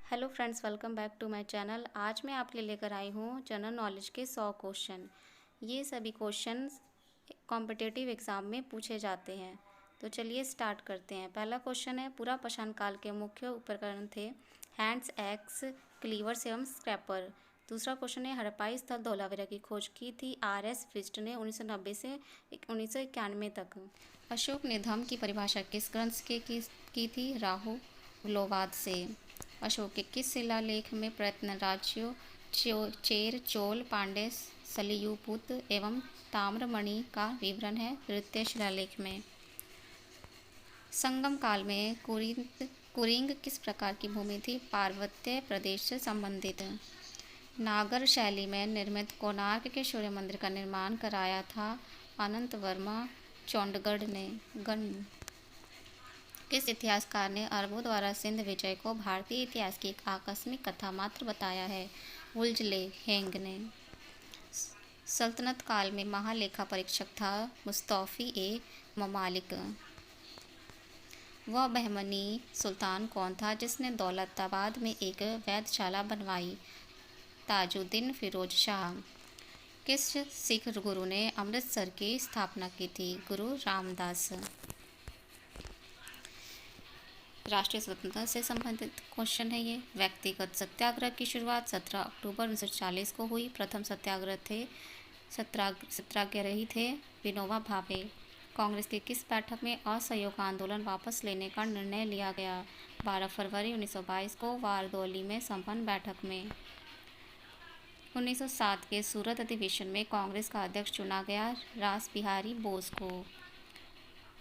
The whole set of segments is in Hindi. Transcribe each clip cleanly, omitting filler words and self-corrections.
Hello friends, welcome back to my channel. आज मैं आपके लिए लेकर आई हूँ जनरल नॉलेज के 100 क्वेश्चन। ये सभी क्वेश्चंस कॉम्पिटिटिव एग्ज़ाम में पूछे जाते हैं। तो चलिए स्टार्ट करते हैं। पहला क्वेश्चन है, पूरा पाषाण काल के मुख्य उपकरण थे हैंड्स, एक्स, क्लीवर्स एवं स्क्रैपर। दूसरा क्वेश्चन है, हड़प्पाई स्थल धौलावीरा की खोज की थी RS फिस्ट ने 1990 से 1991 तक। अशोक ने धम्म की परिभाषा किस ग्रंथ से की थी? राहुलोवाद से। अशोक के किस शिलालेख में प्रयत्न राज्यों चेर, चोल, पांड्य, शल्यपूत एवं ताम्रमणि का विवरण है? तृतीय शिलालेख में। संगम काल में कुरिंग किस प्रकार की भूमि थी? पार्वत्य प्रदेश से संबंधित। नागर शैली में निर्मित कोणार्क के सूर्य मंदिर का निर्माण कराया था अनंत वर्मा चौंडगढ़ ने। किस इतिहासकार ने अरबों द्वारा सिंध विजय को भारतीय इतिहास की एक आकस्मिक कथा मात्र बताया है? वुल्जले हेंग ने। सल्तनत काल में महालेखा परीक्षक था मुस्तौफी-ए-ममालिक। वह बहमनी सुल्तान कौन था जिसने दौलताबाद में एक वैधशाला बनवाई? ताजुद्दीन फिरोज शाह। किस सिख गुरु ने अमृतसर की स्थापना की थी? गुरु रामदास। राष्ट्रीय स्वतंत्रता से संबंधित क्वेश्चन है ये। व्यक्तिगत सत्याग्रह की शुरुआत 17 अक्टूबर 1940 को हुई। प्रथम सत्याग्रही थे विनोबा भावे। कांग्रेस की किस बैठक में असहयोग आंदोलन वापस लेने का निर्णय लिया गया? 12 फरवरी 1922 को वारदौली में संपन्न बैठक में। 1907 के सूरत अधिवेशन में कांग्रेस का अध्यक्ष चुना गया रास बिहारी बोस को।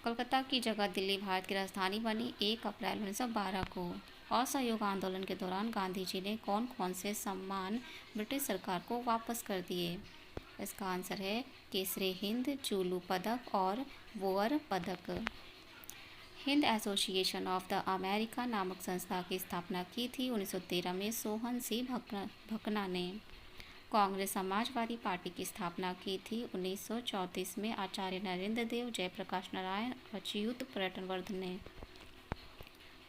कोलकाता की जगह दिल्ली भारत की राजधानी बनी 1 अप्रैल 1912 को। असहयोग आंदोलन के दौरान गांधी जी ने कौन कौन से सम्मान ब्रिटिश सरकार को वापस कर दिए? इसका आंसर है केसरे हिंद, चूलू पदक और वोअर पदक। Hind association of the America नामक संस्था की स्थापना की थी 1913 में सोहन सिंह भकना ने। कांग्रेस समाजवादी पार्टी की स्थापना की थी 1934 में आचार्य नरेंद्र देव, जयप्रकाश नारायण, अच्युत पर्यटनवर्धन ने।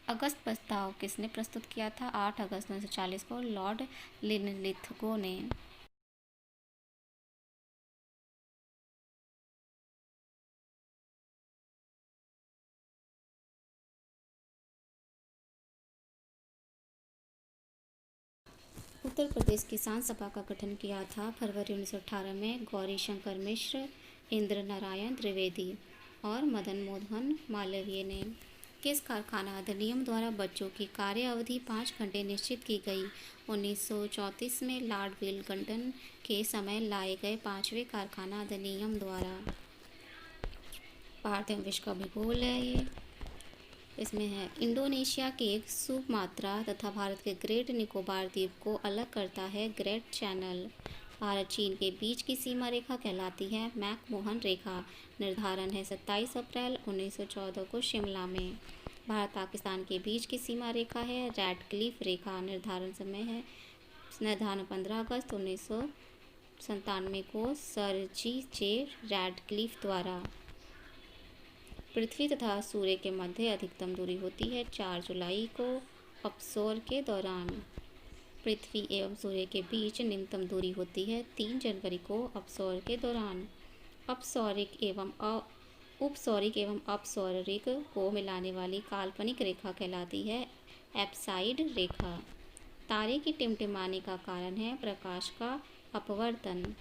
अगस्त प्रस्ताव किसने प्रस्तुत किया था? 8 अगस्त 1940 को लॉर्ड लिनलिथगो ने। उत्तर प्रदेश किसान सभा का गठन किया था फरवरी 1918 में गौरीशंकर मिश्र, इंद्र नारायण त्रिवेदी और मदन मोहन मालवीय ने। किस कारखाना अधिनियम द्वारा बच्चों की कार्य अवधि 5 घंटे निश्चित की गई? 1934 में लॉर्ड वेलिंगटन के समय लाए गए 5वें कारखाना अधिनियम द्वारा। भारत एवं विश्व का भूगोल है ये। इसमें है, इंडोनेशिया के सुमात्रा तथा भारत के ग्रेट निकोबार द्वीप को अलग करता है ग्रेट चैनल। भारत चीन के बीच की सीमा रेखा कहलाती है मैकमोहन रेखा। निर्धारण है 27 अप्रैल 1914 को शिमला में। भारत पाकिस्तान के बीच की सीमा रेखा है रैडक्लिफ रेखा। निर्धारण 15 अगस्त 1997 को सर जी रैडक्लिफ द्वारा। पृथ्वी तथा सूर्य के मध्य अधिकतम दूरी होती है 4 जुलाई को अपसौर के दौरान। पृथ्वी एवं सूर्य के बीच न्यूनतम दूरी होती है 3 जनवरी को अपसौर के दौरान। अपसौरिक एवं अपसौरिक को मिलाने वाली काल्पनिक रेखा कहलाती है एप्साइड रेखा। तारे की टिमटिमाने का कारण है प्रकाश का अपवर्तन।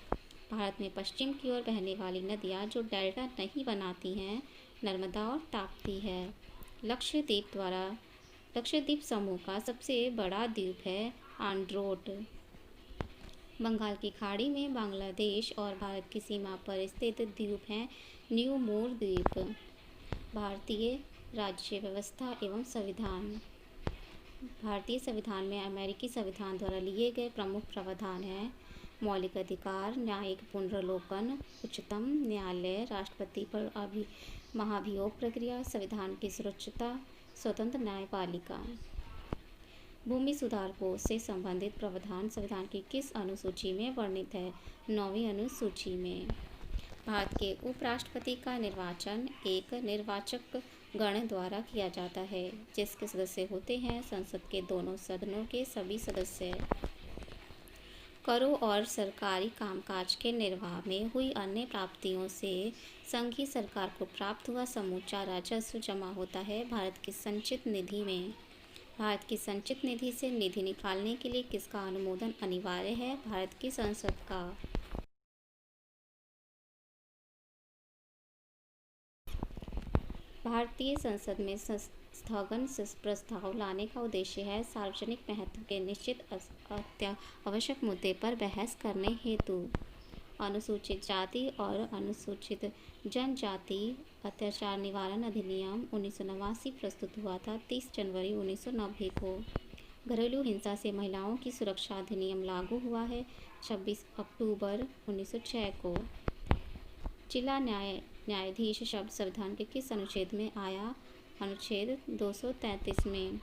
भारत में पश्चिम की ओर बहने वाली नदियाँ जो डेल्टा नहीं बनाती हैं नर्मदा और ताप्ती है। लक्षद्वीप समूह का सबसे बड़ा द्वीप है आंड्रोट। बंगाल की खाड़ी में बांग्लादेश और भारत की सीमा पर स्थित द्वीप है न्यू मोर द्वीप। भारतीय राज्य व्यवस्था एवं संविधान। भारतीय संविधान में अमेरिकी संविधान द्वारा लिए गए प्रमुख प्रावधान हैं मौलिक अधिकार, न्यायिक पुनर्विलोकन, उच्चतम न्यायालय, राष्ट्रपति पर महाभियोग प्रक्रिया, संविधान की सुरक्षिता, स्वतंत्र न्यायपालिका। भूमि सुधारकों से संबंधित प्रावधान संविधान की किस अनुसूची में वर्णित है? 9वीं अनुसूची में। भारत के उपराष्ट्रपति का निर्वाचन एक निर्वाचक गण द्वारा किया जाता है, जिसके सदस्य होते हैं संसद के दोनों सदनों के सभी सदस्य। करों और सरकारी कामकाज के निर्वाह में हुई अन्य प्राप्तियों से संघीय सरकार को प्राप्त हुआ समूचा राजस्व जमा होता है भारत की संचित निधि में। भारत की संचित निधि से निधि निकालने के लिए किसका अनुमोदन अनिवार्य है? भारत की संसद का। भारतीय संसद में स्थगन प्रस्ताव लाने का उद्देश्य है सार्वजनिक महत्व के निश्चित आवश्यक मुद्दे पर बहस करने हेतु। अनुसूचित जाति और अनुसूचित जनजाति अत्याचार निवारण अधिनियम 1989 प्रस्तुत हुआ था 30 जनवरी 1990 को। घरेलू हिंसा से महिलाओं की सुरक्षा अधिनियम लागू हुआ है 26 अक्टूबर 1906 को। जिला न्यायाधीश शब्द संविधान के किस अनुच्छेद में आया? अनुच्छेद 233 में।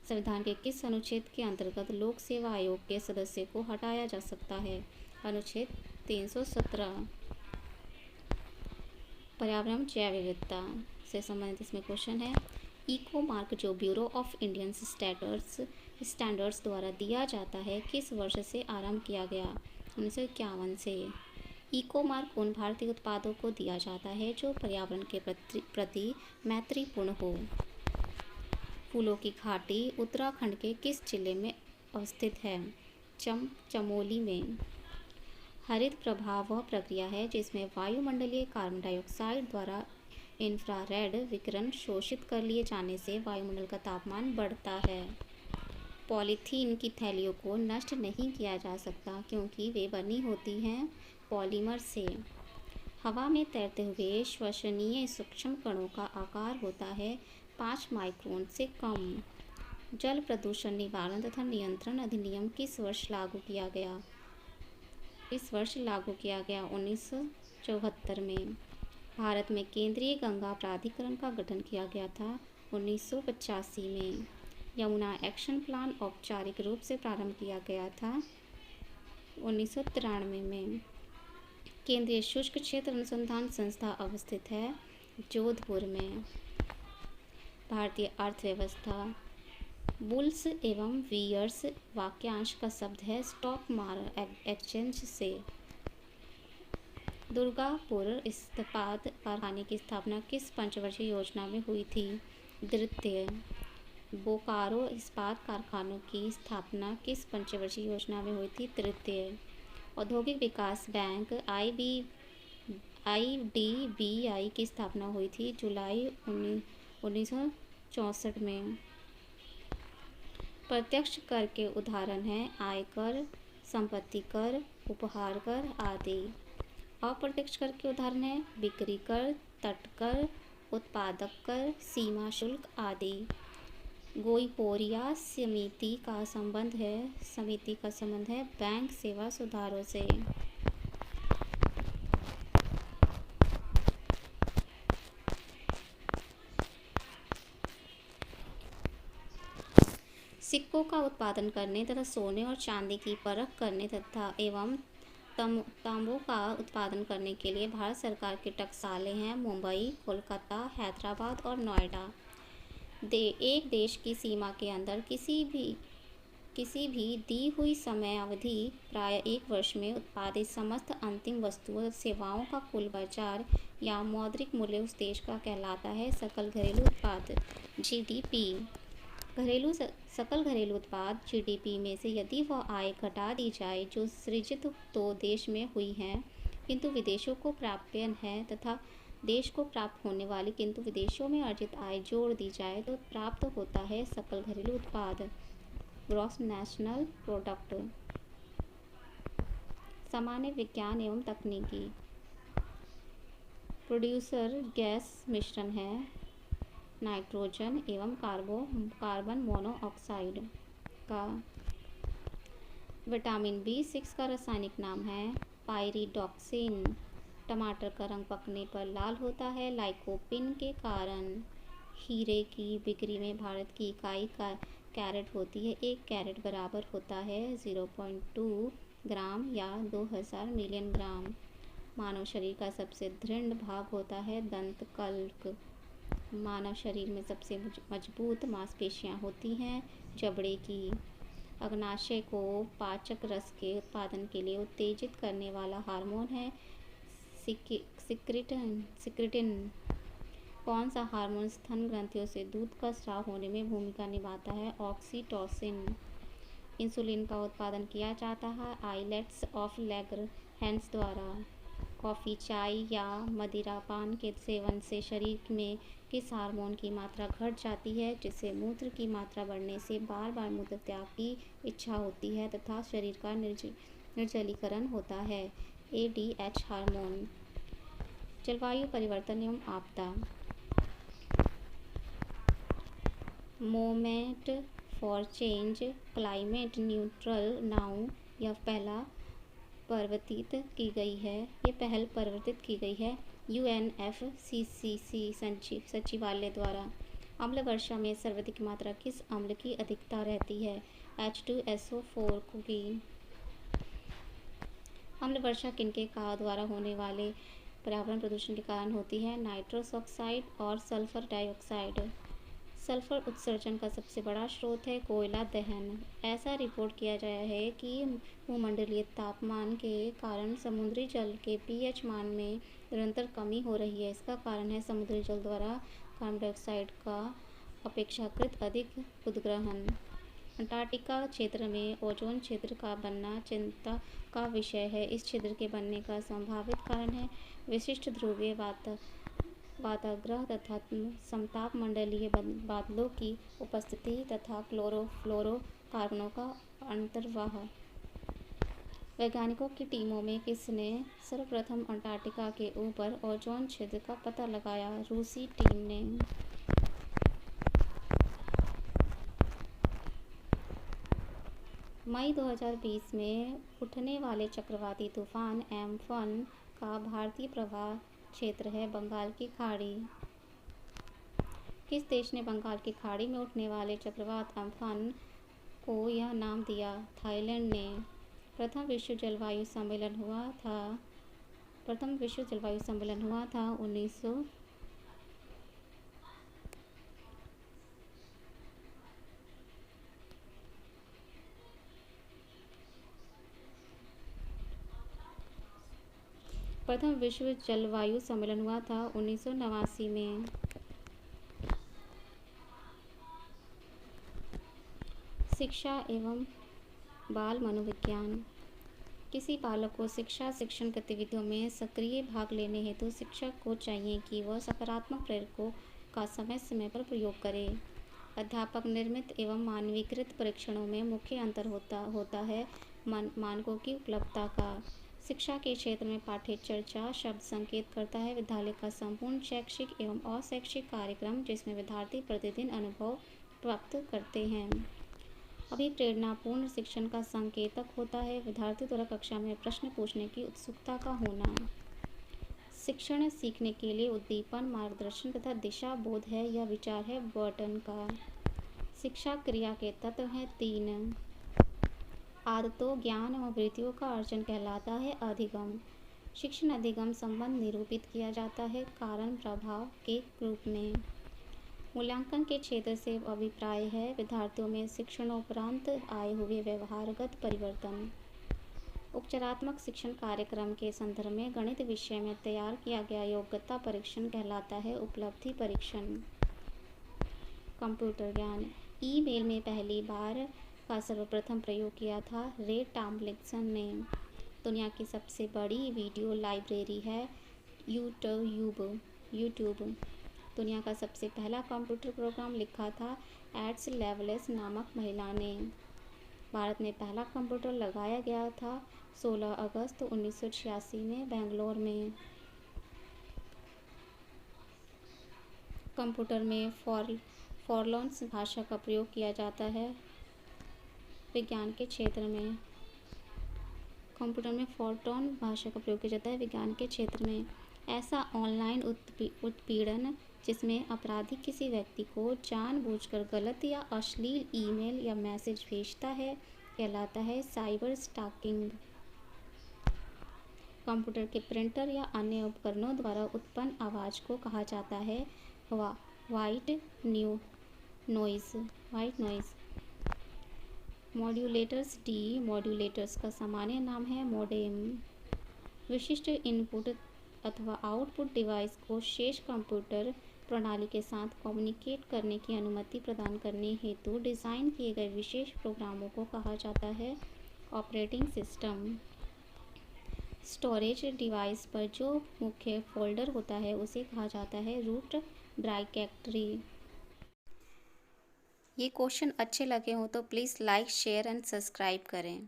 संविधान के किस अनुच्छेद के अंतर्गत लोक सेवा आयोग के सदस्य को हटाया जा सकता है? अनुच्छेद 317। पर्यावरण जैव विविधता से संबंधित इसमें क्वेश्चन है। इको मार्क जो ब्यूरो ऑफ इंडियन स्टैंडर्ड्स द्वारा दिया जाता है किस वर्ष से आरंभ किया गया? 1951 से। इको मार्क उन भारतीय उत्पादों को दिया जाता है जो पर्यावरण के प्रति मैत्रीपूर्ण हो। फूलों की घाटी उत्तराखंड के किस जिले में अवस्थित है? चमोली में। हरित प्रभाव वह प्रक्रिया है जिसमें वायुमंडलीय कार्बन डाइऑक्साइड द्वारा इंफ्रारेड विकिरण शोषित कर लिए जाने से वायुमंडल का तापमान बढ़ता है। पॉलीथीन की थैलियों को नष्ट नहीं किया जा सकता क्योंकि वे बनी होती हैं पॉलीमर से। हवा में तैरते हुए श्वसनीय सूक्ष्म कणों का आकार होता है 5 माइक्रोन से कम। जल प्रदूषण निवारण तथा नियंत्रण अधिनियम किस वर्ष लागू किया गया? इस वर्ष लागू किया गया 1974 में। भारत में केंद्रीय गंगा प्राधिकरण का गठन किया गया था 1985 में। यमुना एक्शन प्लान औपचारिक रूप से प्रारंभ किया गया था 1993 में। केंद्रीय शुष्क क्षेत्र अनुसंधान संस्था अवस्थित है जोधपुर में। भारतीय अर्थव्यवस्था। बुल्स एवं वियर्स वाक्यांश का शब्द है स्टॉक एक्सचेंज से। दुर्गापुर इस्पात कारखाने की स्थापना किस पंचवर्षीय योजना में हुई थी? द्वितीय। बोकारो इस्पात कारखानों की स्थापना किस पंचवर्षीय योजना में हुई थी? तृतीय। औद्योगिक विकास बैंक IDBI की स्थापना हुई थी जुलाई 1964 में। प्रत्यक्ष कर के उदाहरण हैं आयकर, संपत्ति कर, उपहार कर आदि। अप्रत्यक्ष कर के उदाहरण हैं बिक्री कर, तटकर, उत्पादक कर, सीमा शुल्क आदि। गोइपोरिया समिति का संबंध है बैंक सेवा सुधारों से। सिक्कों का उत्पादन करने तथा सोने और चांदी की परख करने तथा एवं तांबों का उत्पादन करने के लिए भारत सरकार के टकसालें हैं मुंबई, कोलकाता, हैदराबाद और नोएडा। एक देश की सीमा के अंदर किसी भी दी हुई समय अवधि प्राय 1 वर्ष में उत्पादित समस्त अंतिम वस्तुओं सेवाओं का कुल बाजार या मौद्रिक मूल्य उस देश का कहलाता है सकल घरेलू उत्पाद GDP। सकल घरेलू उत्पाद GDP में से यदि वह आय घटा दी जाए जो सृजित तो देश में हुई है किंतु विदेशों को प्राप्य है तथा देश को प्राप्त होने वाली किंतु विदेशों में अर्जित आय जोड़ दी जाए तो प्राप्त होता है सकल घरेलू उत्पाद ग्रॉस नेशनल प्रोडक्ट। सामान्य विज्ञान एवं तकनीकी। प्रोड्यूसर गैस मिश्रण है नाइट्रोजन एवं कार्बन मोनोऑक्साइड का। विटामिन B6 का रासायनिक नाम है पाइरिडॉक्सिन। टमाटर का रंग पकने पर लाल होता है लाइकोपिन के कारण। हीरे की बिक्री में भारत की इकाई का कैरेट होती है। 1 कैरेट बराबर होता है 0.2 ग्राम या 2000 मिलियन ग्राम। मानव शरीर का सबसे दृढ़ भाग होता है दंत कल्क। मानव शरीर में सबसे मजबूत मांसपेशियां होती हैं जबड़े की। अग्नाशय को पाचक रस के उत्पादन के लिए उत्तेजित करने वाला हार्मोन है सिक्रिटिन। कौन सा हार्मोन स्तन ग्रंथियों से दूध का स्राव होने में भूमिका निभाता है? ऑक्सीटोसिन। इंसुलिन का उत्पादन किया जाता है आइलेट्स ऑफ लैंगरहैंस द्वारा। कॉफ़ी, चाय या मदिरा पान के सेवन से शरीर में किस हार्मोन की मात्रा घट जाती है जिससे मूत्र की मात्रा बढ़ने से बार बार मूत्र त्याग की इच्छा होती है तथा शरीर का निर्जलीकरण होता है? ADH hormone. जलवायु परिवर्तन एवं आपदा। Moment for change climate neutral now. यह पहल प्रवर्तित की गई है UNFCCC सचिवालय द्वारा। अम्ल वर्षा में सर्वाधिक मात्रा किस अम्ल की अधिकता रहती है? H2SO4 की। अम्ल वर्षा किनके द्वारा होने वाले पर्यावरण प्रदूषण के कारण होती है? नाइट्रस ऑक्साइड और सल्फर डाइऑक्साइड। सल्फर उत्सर्जन का सबसे बड़ा स्रोत है कोयला दहन। ऐसा रिपोर्ट किया गया है कि भूमंडलीय तापमान के कारण समुद्री जल के pH मान में निरंतर कमी हो रही है। इसका कारण है समुद्री जल द्वारा कार्बन डाइऑक्साइड का अपेक्षाकृत अधिक उद्ग्रहण। अंटार्कटिका क्षेत्र में ओजोन क्षेत्र का बनना चिंता का विषय है। इस क्षेत्र के बनने का संभावित कारण है विशिष्ट ध्रुवीय वाताग्रह तथा समताप मंडलीय बादलों की उपस्थिति तथा क्लोरोफ्लोरोकार्बनों का अंतर्वाह। वैज्ञानिकों की टीमों में किसने सर्वप्रथम अंटार्कटिका के ऊपर ओजोन छिद्र का पता लगाया? रूसी टीम ने। मई 2020 में उठने वाले चक्रवाती तूफान एम्फन का भारतीय प्रभाव क्षेत्र है बंगाल की खाड़ी। किस देश ने बंगाल की खाड़ी में उठने वाले चक्रवात एम्फन को यह नाम दिया? थाईलैंड ने। प्रथम विश्व जलवायु सम्मेलन हुआ था 1900। प्रथम विश्व जलवायु सम्मेलन हुआ था 1989 में। शिक्षा एवं बाल मनोविज्ञान। किसी बालक को शिक्षण गतिविधियों में सक्रिय भाग लेने हेतु शिक्षक को चाहिए कि वह सकारात्मक प्रेरकों का समय समय पर प्रयोग करे। अध्यापक निर्मित एवं मानवीकृत परीक्षणों में मुख्य अंतर होता है मानकों की उपलब्धता का। शिक्षा के क्षेत्र में पाठ्य चर्चा शब्द संकेत करता है विद्यालय का संपूर्ण शैक्षिक एवं अशैक्षिक कार्यक्रम जिसमें विद्यार्थी प्रतिदिन अनुभव प्राप्त करते हैं। अभिप्रेरणापूर्ण शिक्षण का संकेतक होता है विद्यार्थी द्वारा कक्षा में प्रश्न पूछने की उत्सुकता का होना। शिक्षण सीखने के लिए उद्दीपन मार्गदर्शन तथा दिशा बोध है यह विचार है बर्टन का। शिक्षा क्रिया के तत्व हैं 3। आदतों ज्ञान एवं वृत्तियों का अर्जन कहलाता है अधिगम। शिक्षण अधिगम संबंध निरूपित किया जाता है कारण प्रभाव के रूप में। मूल्यांकन के क्षेत्र से अभिप्राय है विद्यार्थियों में शिक्षणोपरांत आए हुए व्यवहारगत परिवर्तन। उपचारात्मक शिक्षण कार्यक्रम के संदर्भ में गणित विषय में तैयार किया गया योग्यता परीक्षण कहलाता है उपलब्धि परीक्षण। कंप्यूटर ज्ञान। ईमेल में पहली बार का सर्वप्रथम प्रयोग किया था रे टॉमलिंसन ने। दुनिया की सबसे बड़ी वीडियो लाइब्रेरी है यूट्यूब। दुनिया का सबसे पहला कंप्यूटर प्रोग्राम लिखा था एड्स लेवलेस नामक महिला ने। भारत में पहला कंप्यूटर लगाया गया था 16 अगस्त 1986 में बेंगलोर में। कंप्यूटर में फॉरलॉन भाषा का प्रयोग किया जाता है विज्ञान के क्षेत्र में। कंप्यूटर में फोर्ट्रॉन भाषा का प्रयोग किया जाता है विज्ञान के क्षेत्र में। ऐसा ऑनलाइन उत्पीड़न जिसमें अपराधी किसी व्यक्ति को जानबूझकर गलत या अश्लील ईमेल या मैसेज भेजता है कहलाता है साइबर स्टॉकिंग। कंप्यूटर के प्रिंटर या अन्य उपकरणों द्वारा उत्पन्न आवाज़ को कहा जाता है white noise. Modulators D. Modulators का सामान्य नाम है मोडेम। विशिष्ट इनपुट अथवा आउटपुट डिवाइस को शेष कंप्यूटर प्रणाली के साथ कम्युनिकेट करने की अनुमति प्रदान करने हेतु डिज़ाइन किए गए विशेष प्रोग्रामों को कहा जाता है ऑपरेटिंग सिस्टम। स्टोरेज डिवाइस पर जो मुख्य फोल्डर होता है उसे कहा जाता है रूट डायरेक्टरी। ये क्वेश्चन अच्छे लगे हो तो please like share and subscribe करें।